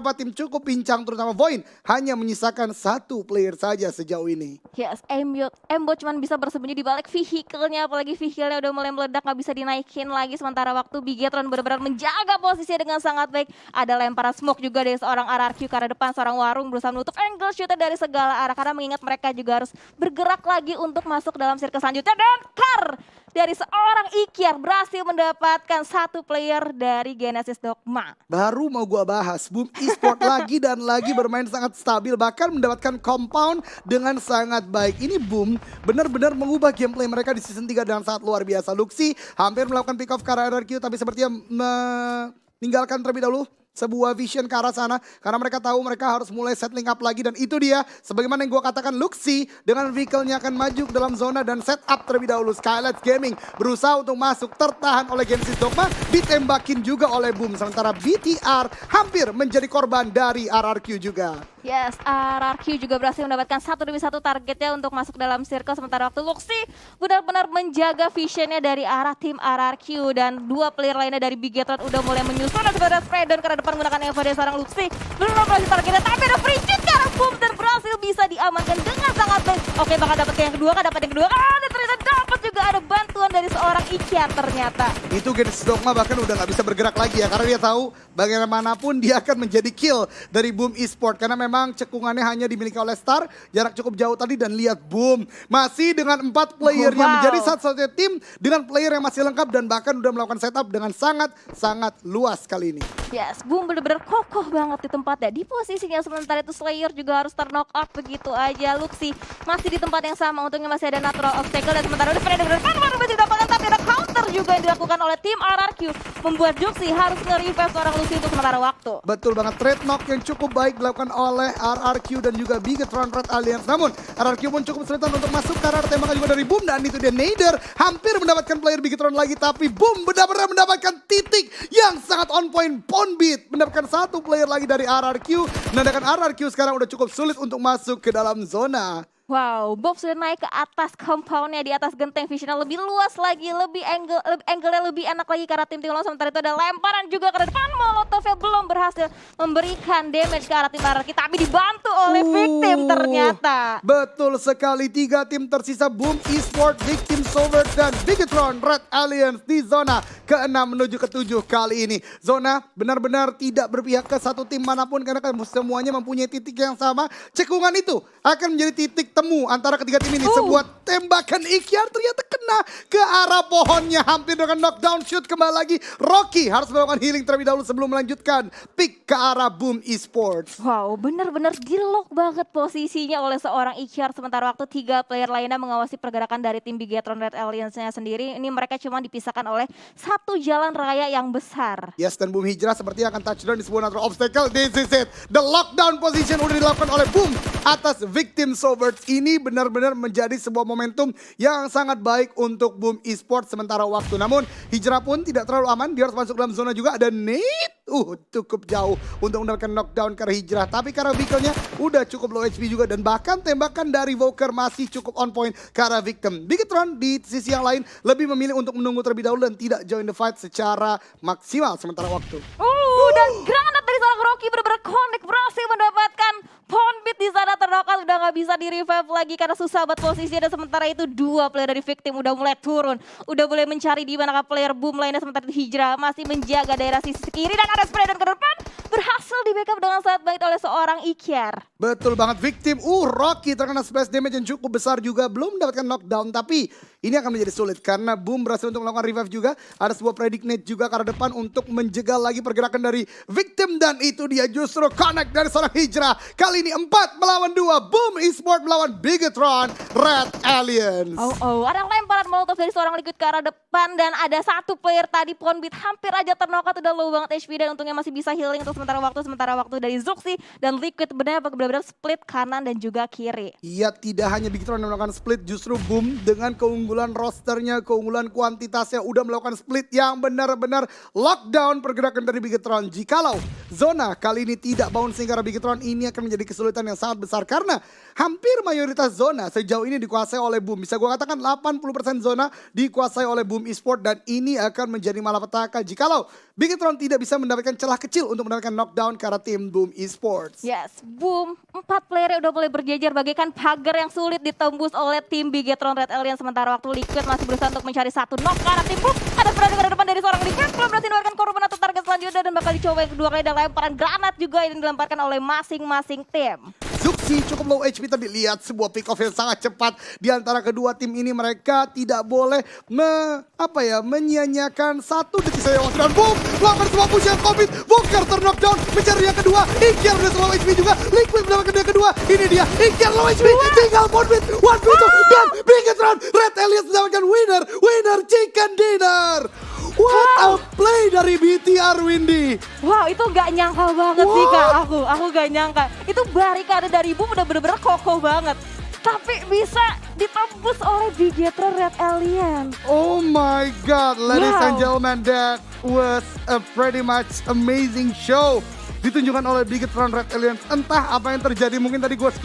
beberapa tim cukup pincang terutama Void hanya menyisakan satu player saja sejauh ini. Yes, Embo cuman bisa bersembunyi di balik vehicle-nya, apalagi vehicle-nya udah mulai meledak, nggak bisa dinaikin lagi. Sementara waktu Bigetron benar-benar menjaga posisinya dengan sangat baik. Ada lemparan smoke juga dari seorang RRQ ke arah depan, seorang Warung berusaha menutup angle shoot dari segala arah. Karena mengingat mereka juga harus bergerak lagi untuk masuk dalam circle selanjutnya. Dan dari seorang Ikiar berhasil mendapatkan satu player dari Genesis Dogma. Baru mau gua bahas, Boom Esport lagi dan lagi bermain sangat stabil, bahkan mendapatkan compound dengan sangat baik. Ini Boom benar-benar mengubah gameplay mereka di season 3 dengan sangat luar biasa. Luxi hampir melakukan pick off ke arah RRQ tapi sepertinya meninggalkan terlebih dahulu sebuah vision ke arah sana karena mereka tahu mereka harus mulai settling up lagi, dan itu dia sebagaimana yang gue katakan, Luxi dengan vehicle-nya akan maju ke dalam zona dan set up terlebih dahulu. Skylight Gaming berusaha untuk masuk, tertahan oleh Genesis Dogma, ditembakin juga oleh Boom, sementara BTR hampir menjadi korban dari RRQ juga. Yes, RRQ juga berhasil mendapatkan satu demi satu targetnya untuk masuk dalam circle. Sementara waktu Luxi benar-benar menjaga visionnya dari arah tim RRQ. Dan dua player lainnya dari Bigetron udah mulai menyusul. Dan sebenarnya Freydon ke depan menggunakan Eva dari seorang Luxi. Belum berhasil targetnya, tapi ada free kick ke arah Boom. Dan berhasil bisa diamankan dengan sangat baik. Oke, bakal dapat yang kedua kan, dapat yang kedua kan. Dan ternyata dapat juga ada bantuan dari seorang Ikiar ternyata. Itu Genesis Dogma bahkan udah gak bisa bergerak lagi ya, karena dia tahu bagaimanapun dia akan menjadi kill dari Boom Esport. Karena memang cekungannya hanya dimiliki oleh Star, jarak cukup jauh tadi, dan lihat Boom masih dengan 4 playernya menjadi satu-satunya tim dengan player yang masih lengkap dan bahkan udah melakukan setup dengan sangat luas kali ini. Yes, Boom bener-bener kokoh banget di tempatnya, di posisinya. Sementara itu Slayer juga harus terknock out begitu aja. Luxi masih di tempat yang sama, untungnya masih ada natural obstacle. Dan sementara udah pada depan baru masih didapatkan, tapi ada counter juga yang dilakukan oleh tim RRQ, membuat Juxi harus nge-revive seorang Luxi untuk sementara waktu. Betul banget, trade knock yang cukup baik dilakukan oleh RRQ dan juga Bigetron Red Alliance. Namun RRQ pun cukup kesulitan untuk masuk karena ada tembakan juga dari Boom, dan itu dia Nader hampir mendapatkan player Bigetron lagi, tapi Boom benar-benar mendapatkan titik yang sangat on point. Ponbit mendapatkan satu player lagi dari RRQ, menandakan RRQ sekarang udah cukup sulit untuk masuk ke dalam zona. Wow, Bob sudah naik ke atas compoundnya, di atas genteng visionnya lebih luas lagi, lebih angle-nya lebih enak lagi karena tim lawan. Sementara itu ada lemparan juga ke depan, Molotovnya belum berhasil memberikan damage ke arah tim RRQ, tapi dibantu oleh Victim ternyata. Betul sekali, 3 tim tersisa, Boom Esport, Victim Sovereign dan Bigetron Red Alliance di zona ke-6 menuju ke-7 kali ini. Zona benar-benar tidak berpihak ke satu tim manapun karena semuanya mempunyai titik yang sama. Cekungan itu akan menjadi titik temu antara ketiga tim ini. Sebuah tembakan Ikiar ternyata kena ke arah pohonnya, hampir dengan knockdown shoot. Kembali lagi Rocky harus melakukan healing terlebih dahulu sebelum melanjutkan pick ke arah Boom Esports. Wow, benar-benar di-lock banget posisinya oleh seorang Ikiar. Sementara waktu 3 player lainnya mengawasi pergerakan dari tim Bigetron Red Alliance-nya sendiri. Ini mereka cuma dipisahkan oleh satu jalan raya yang besar. Yes, dan Boom Hijrah sepertinya akan touchdown di sebuah natural obstacle. This is it. The lockdown position udah dilakukan oleh Boom atas Victim Sovereign. Ini benar-benar menjadi sebuah momentum yang sangat baik untuk Boom Esports sementara waktu. Namun Hijrah pun tidak terlalu aman, dia harus masuk dalam zona juga. Ada Nate cukup jauh untuk mendapatkan knockdown ke arah Hijrah, tapi karena vehicle-nya udah cukup low HP juga, dan bahkan tembakan dari Voker masih cukup on point ke arah Victim. Bigetron di sisi yang lain lebih memilih untuk menunggu terlebih dahulu dan tidak join the fight secara maksimal sementara waktu. Dan granat dari seorang Rocky benar-benar connect, berhasil mendapatkan Ponbit di sana. Ternokat udah nggak bisa di revive lagi karena susah buat posisinya. Dan sementara itu 2 player dari Victim udah mulai turun, udah mulai mencari di manakah player Boom lainnya. Sementara itu Hijrah masih menjaga daerah sisi kiri dan ada spray dan ke depan berhasil di backup dengan sangat baik oleh seorang Ikiar. Betul banget, Victim. Rocky terkena splash damage yang cukup besar juga, belum mendapatkan knockdown, tapi ini akan menjadi sulit karena Boom berhasil untuk melakukan revive juga. Ada sebuah predict juga ke arah depan untuk menjegal lagi pergerakan dari Victim, dan itu dia justru connect dari seorang Hijrah. Kali ini 4 melawan 2, Boom Esport melawan Bigetron Red Alliance. Ada lemparan molotov dari seorang Liquid ke arah depan, dan ada satu player tadi Ponbit hampir aja ternokat, udah low banget HP, dan untungnya masih bisa healing untuk sementara waktu dari Zuxi dan Liquid benar-benar split kanan dan juga kiri. Iya, tidak hanya Bigetron yang melakukan split, justru Boom dengan keunggulan keunggulan rosternya, keunggulan kuantitasnya, udah melakukan split yang benar-benar lockdown pergerakan dari Bigetron. Jikalau zona kali ini tidak bouncing karena Bigetron, ini akan menjadi kesulitan yang sangat besar karena hampir mayoritas zona sejauh ini dikuasai oleh Boom. Bisa gue katakan 80% zona dikuasai oleh Boom Esport dan ini akan menjadi malapetaka jikalau Bigetron tidak bisa mendapatkan celah kecil untuk mendapatkan knockdown ke arah tim Boom Esports. Yes, Boom, 4 player udah mulai berjejer bagaikan pagar yang sulit ditembus oleh tim Bigetron Red Alien. Sementara waktu Liquid masih berusaha untuk mencari satu knock ke arah tim Boom. Ada serangan ke depan dari seorang Liquid, belum berhasil mengeluarkan korban atau target selanjutnya dan bakal dicoba yang kedua kali dan lemparan granat juga yang dilemparkan oleh masing-masing tim. Zuxi cukup low HP tadi, lihat sebuah pick off yang sangat cepat di antara kedua tim ini. Mereka tidak boleh menyia-nyiakan satu detik saja waktu dan boom, melakukan sebuah push yang COVID. Booker knockdown, mencari yang kedua. Iker udah low HP juga, Liquid mendapatkan yang kedua. Ini dia, Iker low HP, tinggal 1v2 dan Bigetron Red Alien mendapatkan winner chicken dinner. What a play dari BTR Windy. Wow, itu gak nyangka banget sih Kak, aku gak nyangka. Itu barikade dari Boom udah bener-bener kokoh banget. Tapi bisa ditembus oleh Bigetron Red Alien. Oh my god, ladies and Wow. gentlemen, that was a pretty much amazing show. Ditunjukkan oleh Bigetron Red Alien. Entah apa yang terjadi, mungkin tadi gue skip